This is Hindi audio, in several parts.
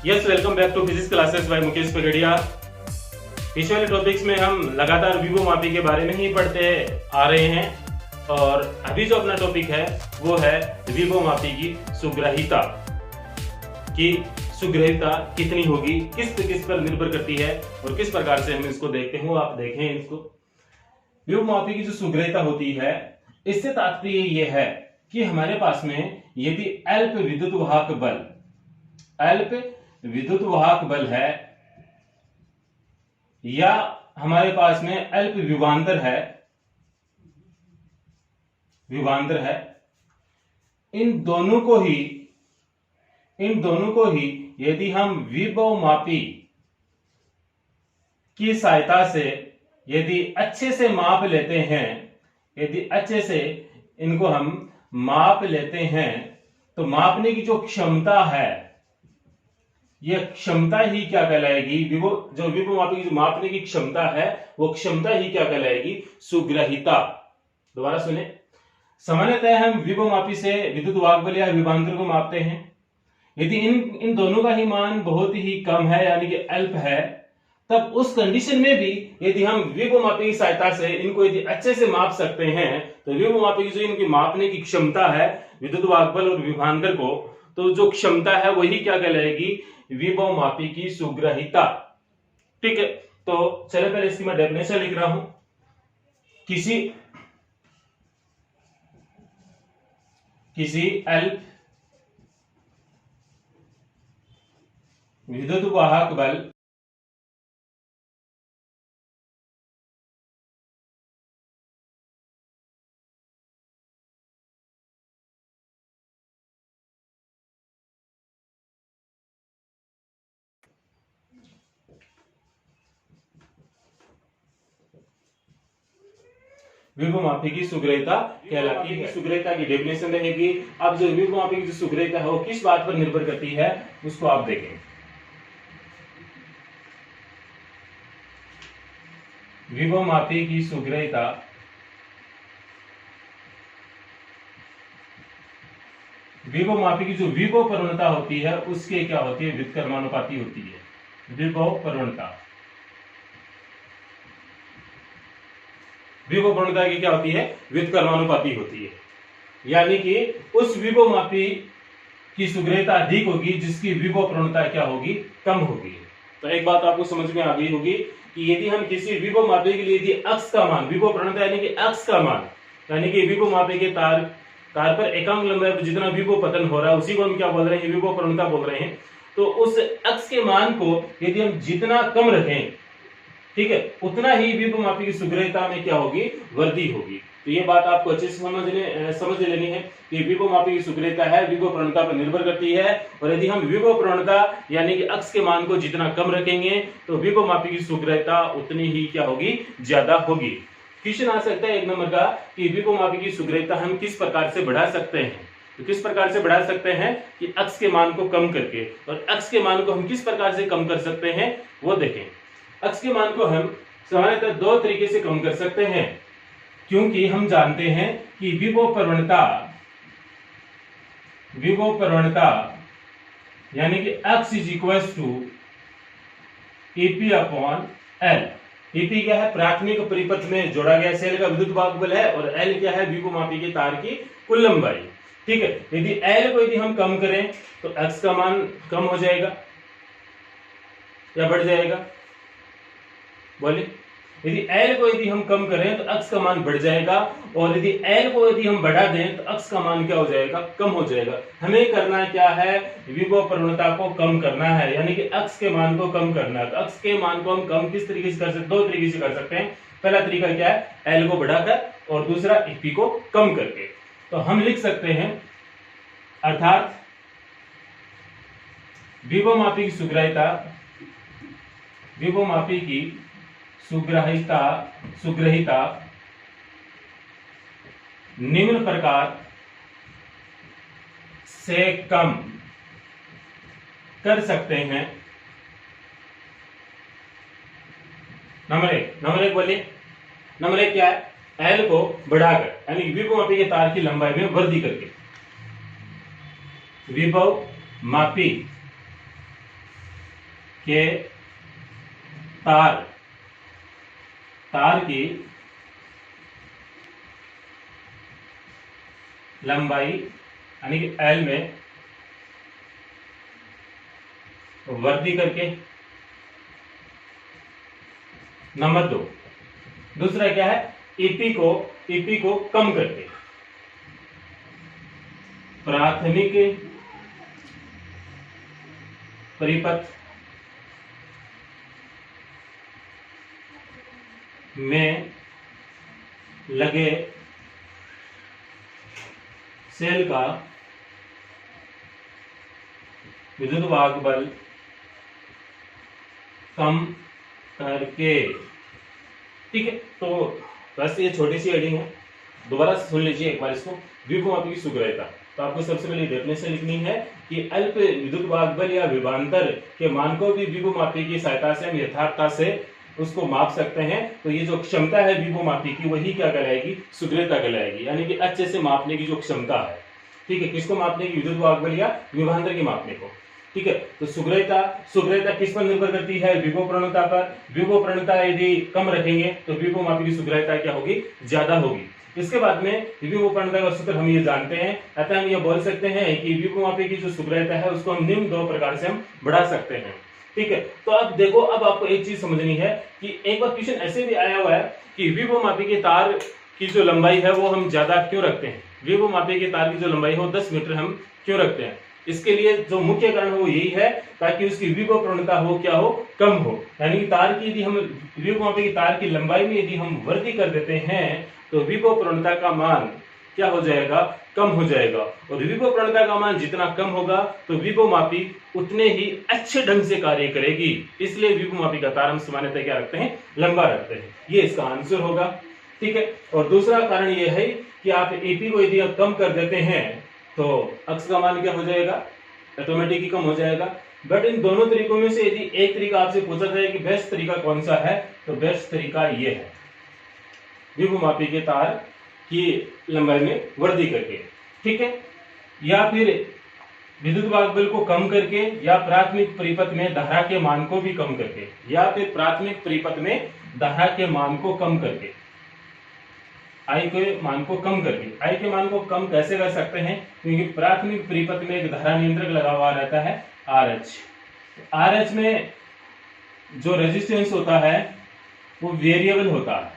Yes, welcome back to physics classes by Mukesh Pagariya. पिछले वाले टॉपिक्स में हम लगातार विभवमापी के बारे में ही पढ़ते आ रहे हैं और अभी जो अपना टॉपिक है वो है विभवमापी की सुग्राहिता। कि सुग्राहिता कितनी होगी, किस पर निर्भर करती है और किस प्रकार से हम इसको देखते हैं, वो आप देखें इसको। विभवमापी की जो सुग्राहिता होती है, इससे तात्पर्य ये है कि हमारे पास में यदि अल्प विद्युत वाहक बल है या हमारे पास में अल्प विभवांतर है, इन दोनों को ही यदि हम विभवमापी की सहायता से यदि अच्छे से माप लेते हैं, यदि अच्छे से इनको हम माप लेते हैं, तो मापने की जो क्षमता है, यह क्षमता ही क्या कहलाएगी? जो विभवमापी की जो मापने की क्षमता है, वो क्षमता ही क्या कहलाएगी? सुग्राहिता। दोबारा सुने, सामान्यतः हम विभवमापी से विद्युत वाहक बल या विभवांतर को मापते हैं। यदि इन दोनों का ही मान बहुत ही कम है, यानी कि अल्प है, तब उस कंडीशन में भी यदि हम विभवमापी की सहायता से इनको यदि अच्छे से माप सकते हैं, तो विभवमापी की जो इनकी मापने की क्षमता है विद्युत वाहक बल और विभवांतर को, तो जो क्षमता है वही क्या कहलाएगी? विभवमापी की सुग्राहिता। ठीक है, तो चलिए पहले इसकी मैं डेफिनेशन लिख रहा हूं। किसी अल्प विद्युत वाहक बल विभवमापी की सुग्राहिता कहलाती है। सुग्राहिता की डेफिनेशन रहेगी। अब जो विभवमापी की जो सुग्राहिता है वो किस बात पर निर्भर करती है, उसको आप देखें। विभवमापी की सुग्राहिता विभवमापी की जो विभव प्रवणता होती है उसके क्या होती है? व्युत्क्रमानुपाती होती है। विभव प्रवणता की क्या होती है? व्युत्क्रमानुपाती होती है। यानी कि उस विभवमापी की सुग्राहिता अधिक होगी जिसकी विभव प्रवणता क्या होगी? कम होगी। तो एक बात आपको समझ में आ गई होगी कि यदि हम किसी विभवमापी के लिए यदि अक्ष का मान, विभव प्रवणता यानी कि अक्ष का मान, यानी कि विभवमापी के तार पर एकांक लंबाई पर जितना विभव पतन हो रहा है उसी को हम क्या बोल रहे हैं? विभव प्रवणता बोल रहे हैं। तो उस अक्ष के मान को यदि हम जितना कम रखें, ठीक है, उतना ही विभवमापी की सुग्राहिता में क्या होगी? वृद्धि होगी। तो ये बात आपको अच्छे से समझ लेनी है कि विभवमापी की सुग्राहिता है विभव प्रवणता पर निर्भर करती है, और यदि हम विभव प्रवणता यानी कि अक्ष के मान को जितना कम रखेंगे तो विभवमापी की सुग्राहिता उतनी ही क्या होगी? ज्यादा होगी। क्वेश्चन आ सकता है एक नंबर का कि विभवमापी की सुग्राहिता हम किस प्रकार से बढ़ा सकते हैं। तो किस प्रकार से बढ़ा सकते हैं कि अक्ष के मान को कम करके, और अक्ष के मान को हम किस प्रकार से कम कर सकते हैं वो देखें। अक्ष के मान को हम सामान्यतः दो तरीके से कम कर सकते हैं, क्योंकि हम जानते हैं कि विभव प्रवणता यानी कि x is equal to EP upon L. EP क्या है? प्राथमिक परिपथ में जोड़ा गया सेल का विद्युत वाहक बल है, और एल क्या है? विभवमापी के तार की कुल लंबाई। ठीक है, यदि एल को यदि हम कम करें तो x का मान कम हो जाएगा या बढ़ जाएगा? बोलिए। यदि L को यदि हम कम करें तो अक्ष का मान बढ़ जाएगा, और यदि L को यदि हम बढ़ा दें तो अक्ष का मान क्या हो जाएगा? कम हो जाएगा। हमें करना क्या है? विभव प्रवणता को कम करना है, यानी कि अक्ष के मान को कम करना है। तो अक्ष के मान को हम कम किस तरीके से कर सकते? दो तरीके से कर सकते हैं। पहला तरीका क्या है? L को बढ़ाकर, और दूसरा EP को कम करके। तो हम लिख सकते हैं, अर्थात विभवमापी की सुग्राहिता निम्न प्रकार से कम कर सकते हैं। नंबर एक बोलिए। नंबर एक क्या है? एल को बढ़ाकर, यानी विभवमापी के तार की लंबाई में वृद्धि करके। विभवमापी के तार की लंबाई यानी कि L में वृद्धि करके। नंबर 2, दूसरा क्या है, ईपी को कम करके। प्राथमिक परिपथ में लगे सेल का विद्युत वाहक बल कम करके। ठीक है, तो बस ये छोटी सी हेडिंग है, दोबारा सुन लीजिए एक बार इसको। विभवमापी की सुग्राह्यता, तो आपको सबसे पहले डेफिनेशन लिखनी है कि अल्प विद्युत वाहक बल या विभवांतर के मान को भी विभवमापी की सहायता से हम यथार्थता से उसको माप सकते हैं। तो ये जो क्षमता है विभवमापी की, वही क्या कहलाएगी, सुग्राह्यता कहलाएगी, यानी कि अच्छे से मापने की जो क्षमता है। ठीक है, किसको मापने की, विद्युत वाहक बल या विभवांतर की मापने को। ठीक है, तो सुग्राह्यता किस पर निर्भर करती है, विभव प्रवणता पर। विभव प्रवणता यदि कम रखेंगे तो विभवमापी की सुग्राह्यता क्या होगी, ज्यादा होगी। इसके बाद में विभव प्रवणता का सूत्र हम ये जानते हैं, अतः हम ये बोल सकते हैं कि विभवमापी की जो सुग्राह्यता है उसको हम निम्न 2 प्रकार से हम बढ़ा सकते हैं। ठीक है, तो अब देखो, अब आपको एक चीज समझनी है कि एक बार क्वेश्चन ऐसे भी आया हुआ है कि विभवमापी के तार की जो लंबाई है वो हम ज्यादा क्यों रखते हैं, विभवमापी के तार की जो लंबाई है वो 10 मीटर हम क्यों रखते हैं। इसके लिए जो मुख्य कारण वो यही है ताकि उसकी विभव प्रवणता हो क्या हो, कम हो। यानी कि तार की यदि हम विभवमापी की तार की लंबाई में यदि हम वृद्धि कर देते हैं तो विभव प्रवणता का मान क्या हो जाएगा, कम हो जाएगा। और विभव प्रवणता का मान जितना कम होगा तो विभवमापी उतने ही अच्छे ढंग से कार्य करेगी। इसलिए विभवमापी का तार हम सामान्यतः क्या रखते हैं, लंबा रखते हैं। ये इसका आंसर होगा। ठीक है, और दूसरा कारण ये है कि आप एपी को यदि कम कर देते हैं तो अक्स का मान क्या हो जाएगा, ऑटोमेटिक ही कम हो जाएगा। बट इन दोनों तरीकों में से यदि एक तरीका आपसे पूछा जाए कि बेस्ट तरीका कौन सा है, तो बेस्ट तरीका ये है, विभवमापी के तार की लंबाई में वृद्धि करके। ठीक है, या फिर विद्युत वाहक बल को कम करके, या प्राथमिक परिपथ में धारा के मान को भी कम करके, या फिर प्राथमिक परिपथ में धारा के मान को कम करके, आई के मान को कम करके। आई के मान को कम कैसे कर सकते हैं, क्योंकि प्राथमिक परिपथ में एक धारा नियंत्रक लगा हुआ रहता है RH। RH में जो रेजिस्टेंस होता है वो वेरिएबल होता है।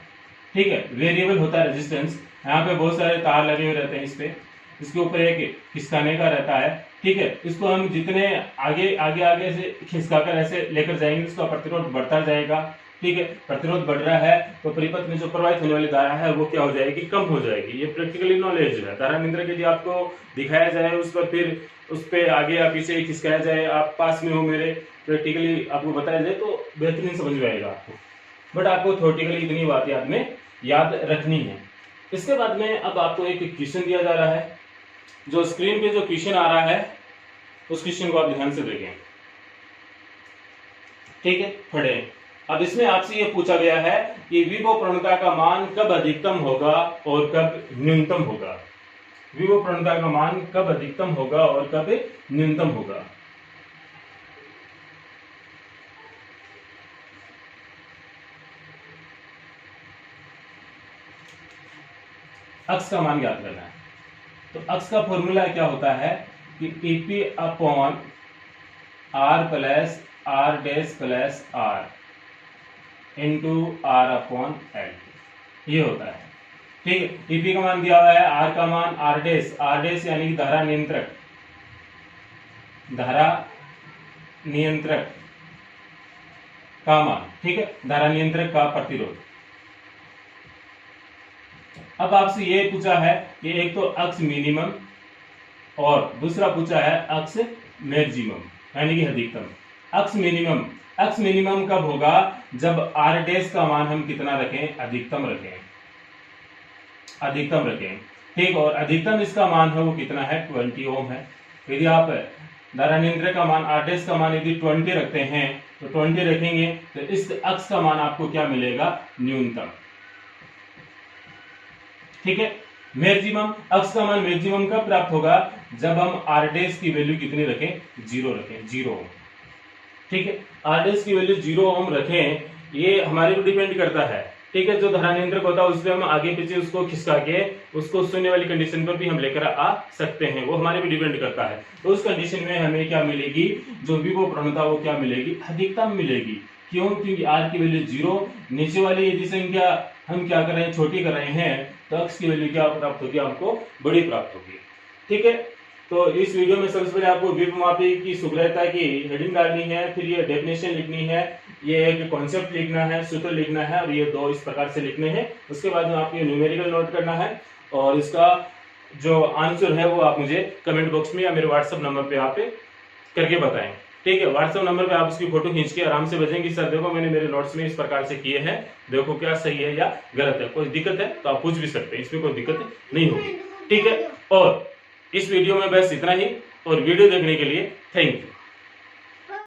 ठीक है, वेरिएबल होता है रेजिस्टेंस। यहाँ पे बहुत सारे तार लगे हुए रहते हैं, इस पे, इसके ऊपर एक खिसकाने का रहता है। ठीक है, इसको हम जितने आगे से खिसकाकर ऐसे लेकर जाएंगे इसका प्रतिरोध बढ़ता जाएगा। ठीक है, प्रतिरोध बढ़ रहा है तो परिपथ में जो प्रवाहित होने वाली धारा है वो क्या हो जाएगी, कम हो जाएगी। ये प्रैक्टिकली नॉलेज है। धारा नियंत्रक यदि आपको दिखाया जाए उस पर, फिर उस पर आगे या पीछे खिसकाया जाए, आप पास में हो मेरे, प्रैक्टिकली आपको बताया जाए तो बेहतरीन समझ में आएगा आपको। बट आपको थ्योरेटिकली इतनी बात याद रखनी है। इसके बाद में अब आपको एक क्वेश्चन दिया जा रहा है, जो स्क्रीन पे जो क्वेश्चन आ रहा है उस क्वेश्चन को आप ध्यान से देखें। ठीक है, पढ़े। अब इसमें आपसे यह पूछा गया है कि विभव प्रवणता का मान कब अधिकतम होगा और कब न्यूनतम होगा। विभव प्रवणता का मान कब अधिकतम होगा और कब न्यूनतम होगा। अक्स का मान ज्ञात करना है। तो अक्स का फॉर्मूला क्या होता है कि EP upon R plus R dash plus R into R upon L, ये होता है। ठीक है, ईपी का मान दिया हुआ है, आर का मान आर डैश यानी कि धारा नियंत्रक का मान। ठीक है, धारा नियंत्रक का प्रतिरोध। अब आपसे ये पूछा है कि एक तो अक्स मिनिमम और दूसरा पूछा है अक्स मैक्सिमम यानी कि अधिकतम। अक्स मिनिमम कब होगा, जब आर डैश का मान हम कितना रखें, अधिकतम रखें। ठीक, और अधिकतम इसका मान है वो कितना है, 20 ओम है। यदि आप धारा नियंत्रक का मान आर डैश का मान यदि 20 रखते हैं तो 20 रखेंगे तो इस अक्स का मान आपको क्या मिलेगा, न्यूनतम। ठीक है, मैक्सिमम, अक्स का मान मैक्सिमम कब प्राप्त होगा, जब हम आर डैश की वैल्यू कितनी रखें, 0 रखें, 0। ठीक है। RDS की वैल्यू 0 ओम रखें, ये हमारे ऊपर डिपेंड करता है। ठीक है, जो धारा नियंत्रक होता है उसमें हम आगे पीछे उसको खिसका के उसको शून्य वाली कंडीशन पर भी हम लेकर आ सकते हैं, वो हमारे पे डिपेंड करता है। तो उस कंडीशन में हमें क्या मिलेगी, जो विभव प्रणता वो क्या मिलेगी, अधिकतम मिलेगी। क्यों? क्योंकि R की वैल्यू 0, नीचे वाली यदि संख्या हम क्या कर रहे हैं, छोटी कर रहे हैं, तो X की वैल्यू क्या प्राप्त होगी, आपको बड़ी प्राप्त होगी। ठीक है, तो इस वीडियो में सबसे पहले आपको विभवमापी की शुभ्रता की हेडिंग डालनी है, फिर ये डेफिनेशन लिखनी है, ये एक कॉन्सेप्ट लिखना है, सूत्र लिखना है, और ये 2 इस प्रकार से लिखने हैं। उसके बाद में आपको न्यूमेरिकल नोट करना है, और इसका जो आंसर है वो आप मुझे कमेंट बॉक्स में या मेरे व्हाट्सएप नंबर पे आप करके बताएं। ठीक है, व्हाट्सएप नंबर पे आप उसकी फोटो खींच के आराम से भेजेंगे, सर देखो मैंने मेरे नोट्स में इस प्रकार से किए हैं, देखो क्या सही है या गलत है। कोई दिक्कत है तो आप पूछ भी सकते हैं, इसमें कोई दिक्कत नहीं होगी। ठीक है, और इस वीडियो में बस इतना ही, और वीडियो देखने के लिए थैंक यू।